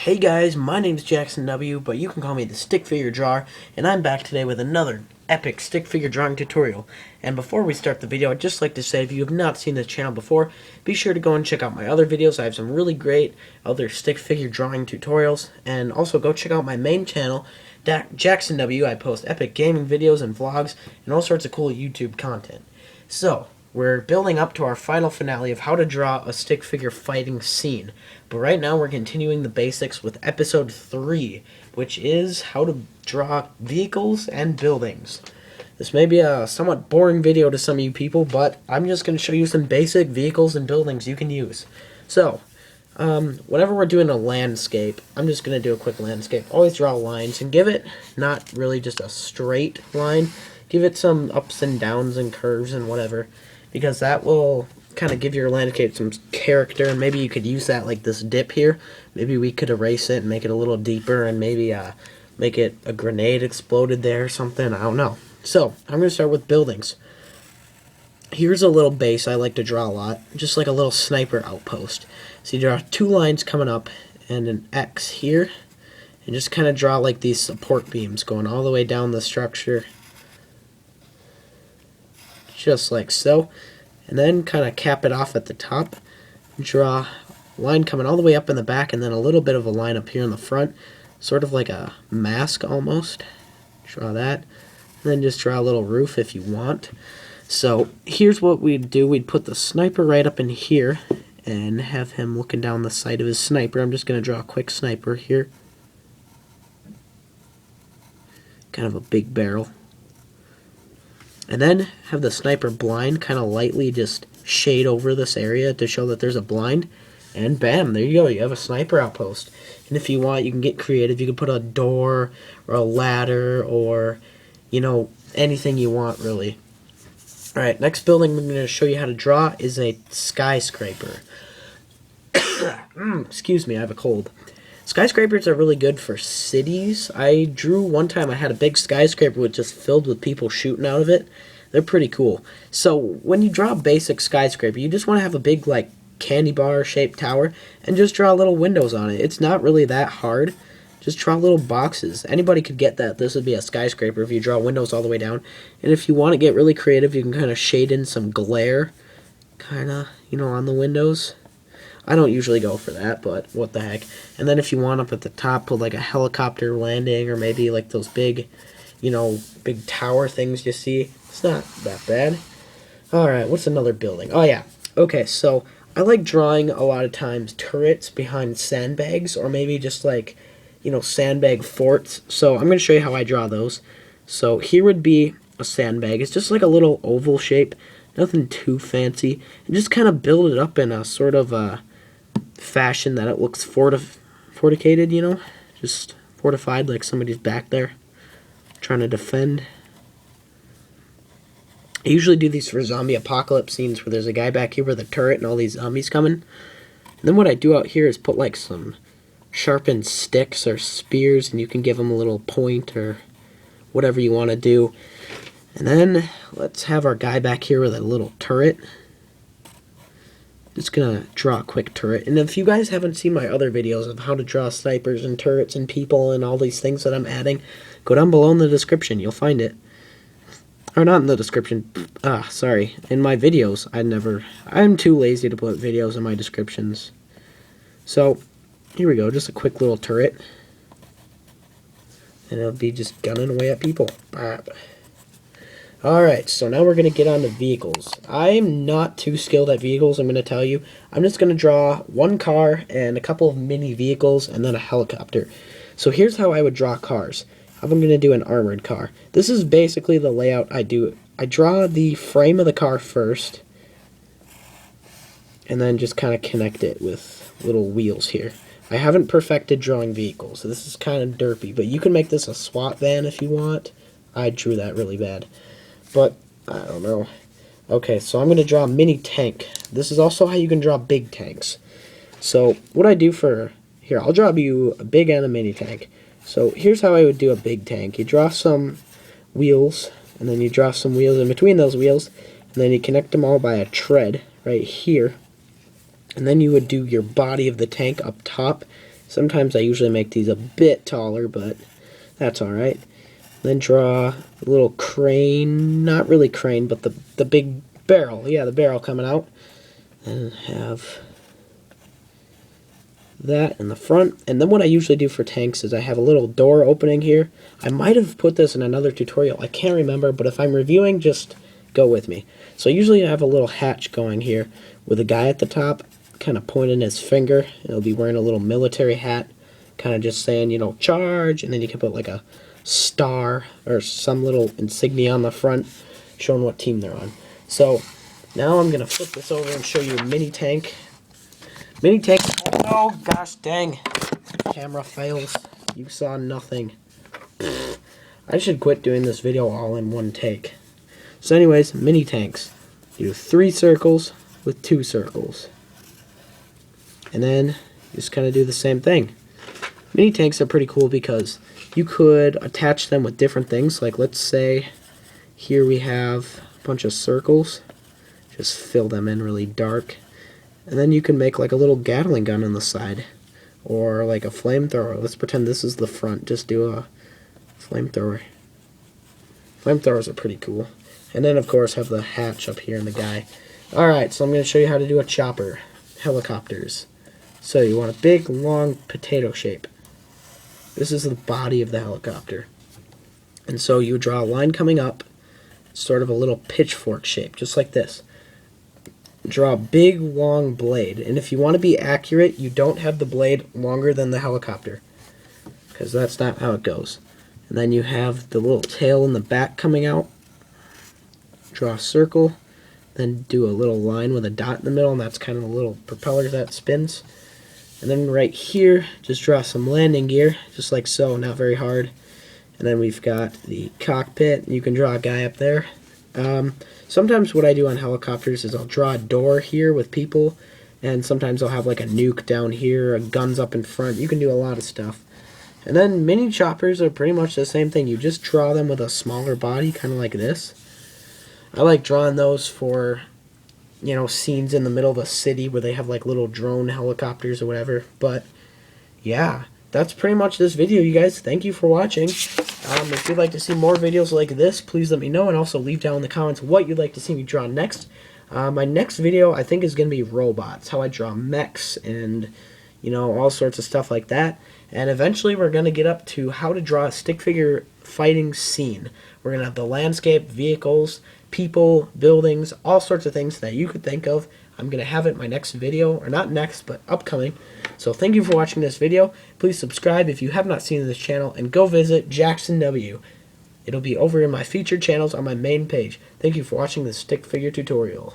Hey guys, my name's Jackson W, but you can call me the Stick Figure Drawer, and I'm back today with another epic stick figure drawing tutorial. And before we start the video, I'd just like to say if you have not seen this channel before, be sure to go and check out my other videos. I have some really great other stick figure drawing tutorials, and also go check out my main channel, Jackson W. I post epic gaming videos and vlogs, and all sorts of cool YouTube content. So, we're building up to our final finale of how to draw a stick figure fighting scene. But right now we're continuing the basics with episode 3, which is how to draw vehicles and buildings. This may be a somewhat boring video to some of you people, but I'm just going to show you some basic vehicles and buildings you can use. So, whenever we're doing a landscape, I'm just going to do a quick landscape. Always draw lines and give it not really just a straight line. Give it some ups and downs and curves and whatever, because that will kind of give your landscape some character, and maybe you could use that like this dip here. Maybe we could erase it and make it a little deeper, and maybe make it a grenade exploded there or something. I don't know. So, I'm going to start with buildings. Here's a little base I like to draw a lot, just like a little sniper outpost. So you draw 2 lines coming up and an X here, and just kind of draw like these support beams going all the way down the structure, just like so. And then kind of cap it off at the top. Draw a line coming all the way up in the back, and then a little bit of a line up here in the front, sort of like a mask almost. Draw that. And then just draw a little roof if you want. So here's what we'd do. We'd put the sniper right up in here and have him looking down the sight of his sniper. I'm just going to draw a quick sniper here. Kind of a big barrel. And then have the sniper blind kind of lightly just shade over this area to show that there's a blind. And bam, there you go. You have a sniper outpost. And if you want, you can get creative. You can put a door or a ladder or, you know, anything you want, really. Alright, next building I'm going to show you how to draw is a skyscraper. Excuse me, I have a cold. Skyscrapers are really good for cities. I drew one time, I had a big skyscraper with just filled with people shooting out of it. They're pretty cool. So when you draw a basic skyscraper, you just want to have a big like candy bar shaped tower and just draw little windows on it. It's not really that hard. Just draw little boxes. Anybody could get that. This would be a skyscraper if you draw windows all the way down. And if you want to get really creative, you can kind of shade in some glare, kind of, you know, on the windows. I don't usually go for that, but what the heck. And then if you want up at the top, put like a helicopter landing, or maybe like those big, you know, big tower things you see. It's not that bad. Alright, what's another building? Oh yeah. Okay, so I like drawing a lot of times turrets behind sandbags, or maybe just like, you know, sandbag forts. So I'm going to show you how I draw those. So here would be a sandbag. It's just like a little oval shape. Nothing too fancy. And just kind of build it up in a sort of fashion that it looks fortificated, you know, just fortified, like somebody's back there trying to defend. I usually do these for zombie apocalypse scenes where there's a guy back here with a turret and all these zombies coming. And then what I do out here is put like some sharpened sticks or spears, and you can give them a little point or whatever you want to do. And then let's have our guy back here with a little turret. Just gonna draw a quick turret. And if you guys haven't seen my other videos of how to draw snipers and turrets and people and all these things that I'm adding, go down below in the description. You'll find it. Or not in the description. Sorry. In my videos. I'm too lazy to put videos in my descriptions. So, here we go. Just a quick little turret. And it'll be just gunning away at people. Alright, so now we're going to get on to vehicles. I'm not too skilled at vehicles, I'm going to tell you. I'm just going to draw one car and a couple of mini vehicles and then a helicopter. So here's how I would draw cars. I'm going to do an armored car. This is basically the layout I do. I draw the frame of the car first, and then just kind of connect it with little wheels here. I haven't perfected drawing vehicles, so this is kind of derpy, but you can make this a SWAT van if you want. I drew that really bad. But, I don't know. Okay, so I'm going to draw a mini tank. This is also how you can draw big tanks. So, what I do for... Here, I'll draw you a big and a mini tank. So, here's how I would do a big tank. You draw some wheels, and then you draw some wheels in between those wheels, and then you connect them all by a tread right here. And then you would do your body of the tank up top, Sometimes I usually make these a bit taller, but that's alright. Then draw a little crane, not really crane, but the big barrel. Yeah, the barrel coming out. And have that in the front. And then what I usually do for tanks is I have a little door opening here. I might have put this in another tutorial. I can't remember, but if I'm reviewing, just go with me. So usually I have a little hatch going here with a guy at the top kind of pointing his finger. He'll be wearing a little military hat, kind of just saying, you know, charge, and then you can put like a star or some little insignia on the front showing what team they're on. So now I'm going to flip this over and show you a mini tank. Mini tank. Oh gosh dang. Camera fails. You saw nothing. I should quit doing this video all in one take. So anyways, mini tanks. You do 3 circles with 2 circles. And then you just kind of do the same thing. Mini tanks are pretty cool because you could attach them with different things. Like let's say here we have a bunch of circles. Just fill them in really dark. And then you can make like a little Gatling gun on the side. Or like a flamethrower. Let's pretend this is the front. Just do a flamethrower. Flamethrowers are pretty cool. And then of course have the hatch up here and the guy. Alright, so I'm going to show you how to do a chopper. Helicopters. So you want a big long potato shape. This is the body of the helicopter. And so you draw a line coming up, sort of a little pitchfork shape, just like this. Draw a big long blade, and if you want to be accurate, you don't have the blade longer than the helicopter, because that's not how it goes. And then you have the little tail in the back coming out. Draw a circle, then do a little line with a dot in the middle, and that's kind of a little propeller that spins. And then right here, just draw some landing gear, just like so, not very hard. And then we've got the cockpit. You can draw a guy up there. Sometimes what I do on helicopters is I'll draw a door here with people, and sometimes I'll have like a nuke down here, a guns up in front. You can do a lot of stuff. And then mini choppers are pretty much the same thing. You just draw them with a smaller body, kind of like this. I like drawing those for, you know, scenes in the middle of a city where they have like little drone helicopters or whatever. But yeah, that's pretty much this video, you guys. Thank you for watching. If you'd like to see more videos like this, please let me know, and also leave down in the comments what you'd like to see me draw next. My next video, I think, is going to be robots, how I draw mechs and, you know, all sorts of stuff like that. And eventually we're going to get up to how to draw a stick figure fighting scene. We're going to have the landscape, vehicles, people, buildings, all sorts of things that you could think of. I'm going to have it in my next video, or not next, but upcoming. So thank you for watching this video. Please subscribe if you have not seen this channel, and go visit Jackson W. It'll be over in my featured channels on my main page. Thank you for watching this stick figure tutorial.